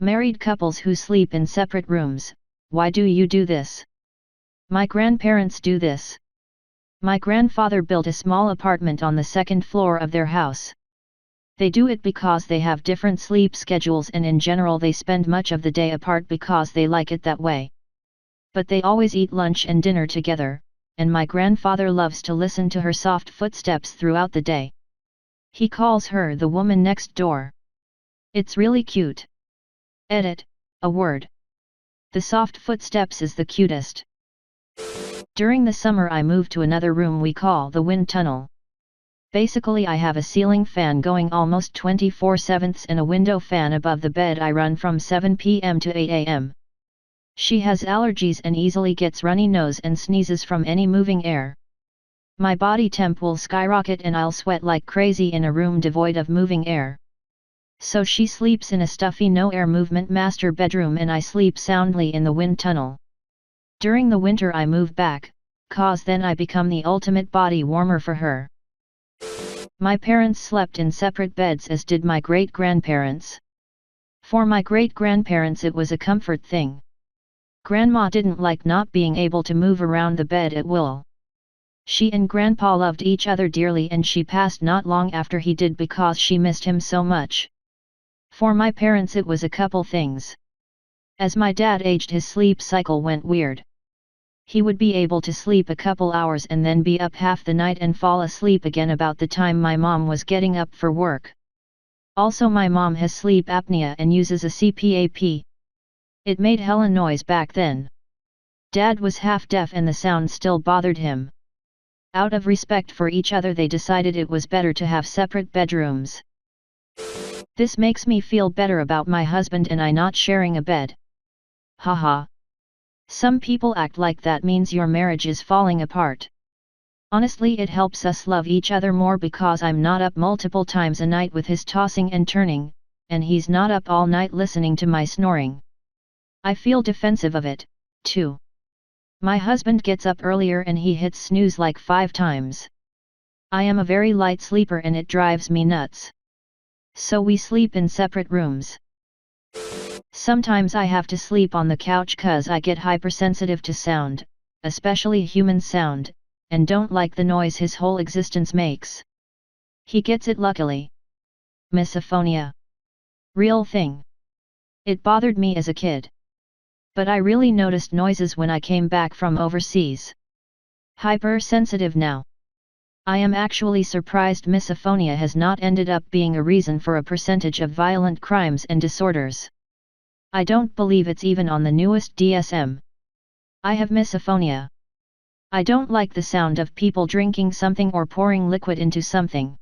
Married couples who sleep in separate rooms, why do you do this? My grandparents do this. My grandfather built a small apartment on the second floor of their house. They do it because they have different sleep schedules and in general they spend much of the day apart because they like it that way. But they always eat lunch and dinner together, and my grandfather loves to listen to her soft footsteps throughout the day. He calls her the woman next door. It's really cute. Edit, a word. The soft footsteps is the cutest. During the summer I moved to another room we call the wind tunnel. Basically I have a ceiling fan going almost 24/7 and a window fan above the bed I run from 7 p.m. to 8 a.m. She has allergies and easily gets runny nose and sneezes from any moving air. My body temp will skyrocket and I'll sweat like crazy in a room devoid of moving air. So she sleeps in a stuffy no air movement master bedroom and I sleep soundly in the wind tunnel. During the winter I move back, cause then I become the ultimate body warmer for her. My parents slept in separate beds as did my great-grandparents. For my great-grandparents it was a comfort thing. Grandma didn't like not being able to move around the bed at will. She and Grandpa loved each other dearly and she passed not long after he did because she missed him so much. For my parents it was a couple things. As my dad aged his sleep cycle went weird. He would be able to sleep a couple hours and then be up half the night and fall asleep again about the time my mom was getting up for work. Also my mom has sleep apnea and uses a CPAP. It made hella noise back then. Dad was half deaf and the sound still bothered him. Out of respect for each other they decided it was better to have separate bedrooms. This makes me feel better about my husband and I not sharing a bed. Haha. Some people act like that means your marriage is falling apart. Honestly it helps us love each other more because I'm not up multiple times a night with his tossing and turning, and he's not up all night listening to my snoring. I feel defensive of it, too. My husband gets up earlier and he hits snooze like 5 times. I am a very light sleeper and it drives me nuts. So we sleep in separate rooms. Sometimes I have to sleep on the couch cause I get hypersensitive to sound, especially human sound, and don't like the noise his whole existence makes. He gets it luckily. Misophonia. Real thing. It bothered me as a kid. But I really noticed noises when I came back from overseas. Hypersensitive now. I am actually surprised misophonia has not ended up being a reason for a percentage of violent crimes and disorders. I don't believe it's even on the newest DSM. I have misophonia. I don't like the sound of people drinking something or pouring liquid into something.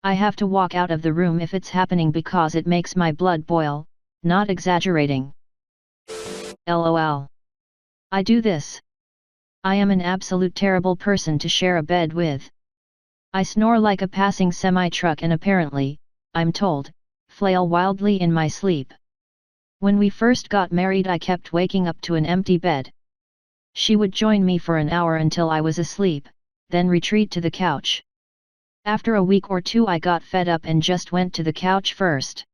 I have to walk out of the room if it's happening because it makes my blood boil, not exaggerating. LOL. I do this. I am an absolute terrible person to share a bed with. I snore like a passing semi-truck and apparently, I'm told, flail wildly in my sleep. When we first got married I kept waking up to an empty bed. She would join me for an hour until I was asleep, then retreat to the couch. After a week or two I got fed up and just went to the couch first.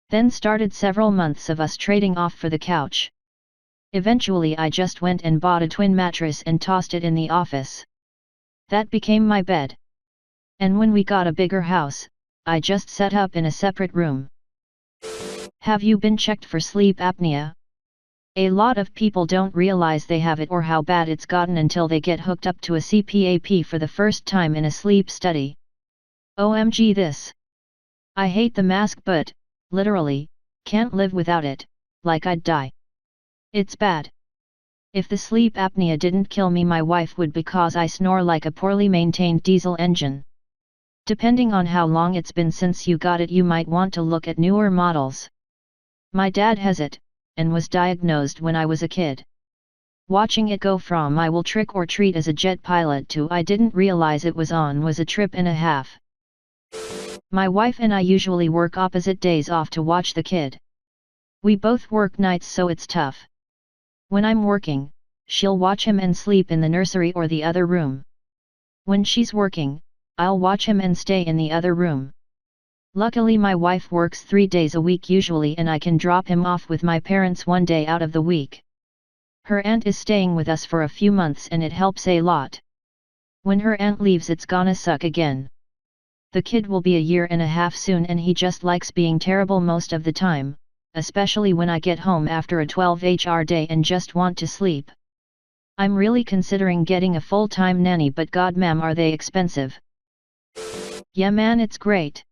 Then started several months of us trading off for the couch. Eventually I just went and bought a twin mattress and tossed it in the office. That became my bed. And when we got a bigger house, I just set up in a separate room. Have you been checked for sleep apnea? A lot of people don't realize they have it or how bad it's gotten until they get hooked up to a CPAP for the first time in a sleep study. OMG this. I hate the mask but, literally, can't live without it, like I'd die. It's bad. If the sleep apnea didn't kill me my wife would because I snore like a poorly maintained diesel engine. Depending on how long it's been since you got it you might want to look at newer models. My dad has it, and was diagnosed when I was a kid. Watching it go from I will trick or treat as a jet pilot to I didn't realize it was on was a trip and a half. My wife and I usually work opposite days off to watch the kid. We both work nights so it's tough. When I'm working, she'll watch him and sleep in the nursery or the other room. When she's working, I'll watch him and stay in the other room. Luckily my wife works 3 days a week usually and I can drop him off with my parents 1 day out of the week. Her aunt is staying with us for a few months and it helps a lot. When her aunt leaves it's gonna suck again. The kid will be a year and a half soon and he just likes being terrible most of the time, especially when I get home after a 12-hour day and just want to sleep. I'm really considering getting a full-time nanny, but god ma'am are they expensive. Yeah man, it's great.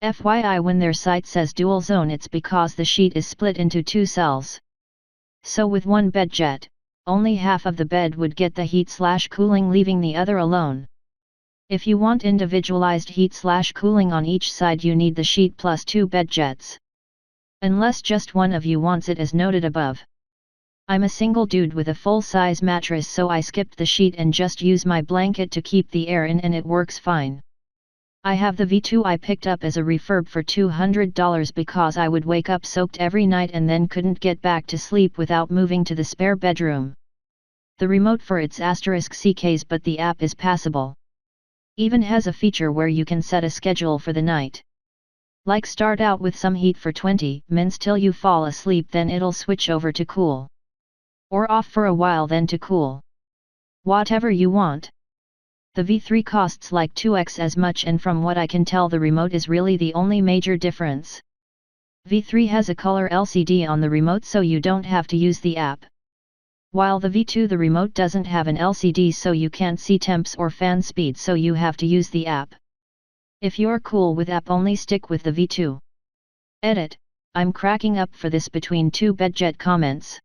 FYI, when their site says dual zone it's because the sheet is split into 2 cells. So with one bed jet, only half of the bed would get the heat/cooling, leaving the other alone. If you want individualized heat/cooling on each side you need the sheet plus 2 bed jets. Unless just one of you wants it as noted above. I'm a single dude with a full-size mattress, so I skipped the sheet and just use my blanket to keep the air in and it works fine. I have the V2 I picked up as a refurb for $200 because I would wake up soaked every night and then couldn't get back to sleep without moving to the spare bedroom. The remote for it's *CKs, but the app is passable. Even has a feature where you can set a schedule for the night. Like start out with some heat for 20 minutes till you fall asleep, then it'll switch over to cool. Or off for a while then to cool. Whatever you want. The V3 costs like 2x as much, and from what I can tell the remote is really the only major difference. V3 has a color LCD on the remote so you don't have to use the app. While the V2, the remote doesn't have an LCD so you can't see temps or fan speed, so you have to use the app. If you're cool with app only, stick with the V2. Edit, I'm cracking up for this between 2 bedjet comments.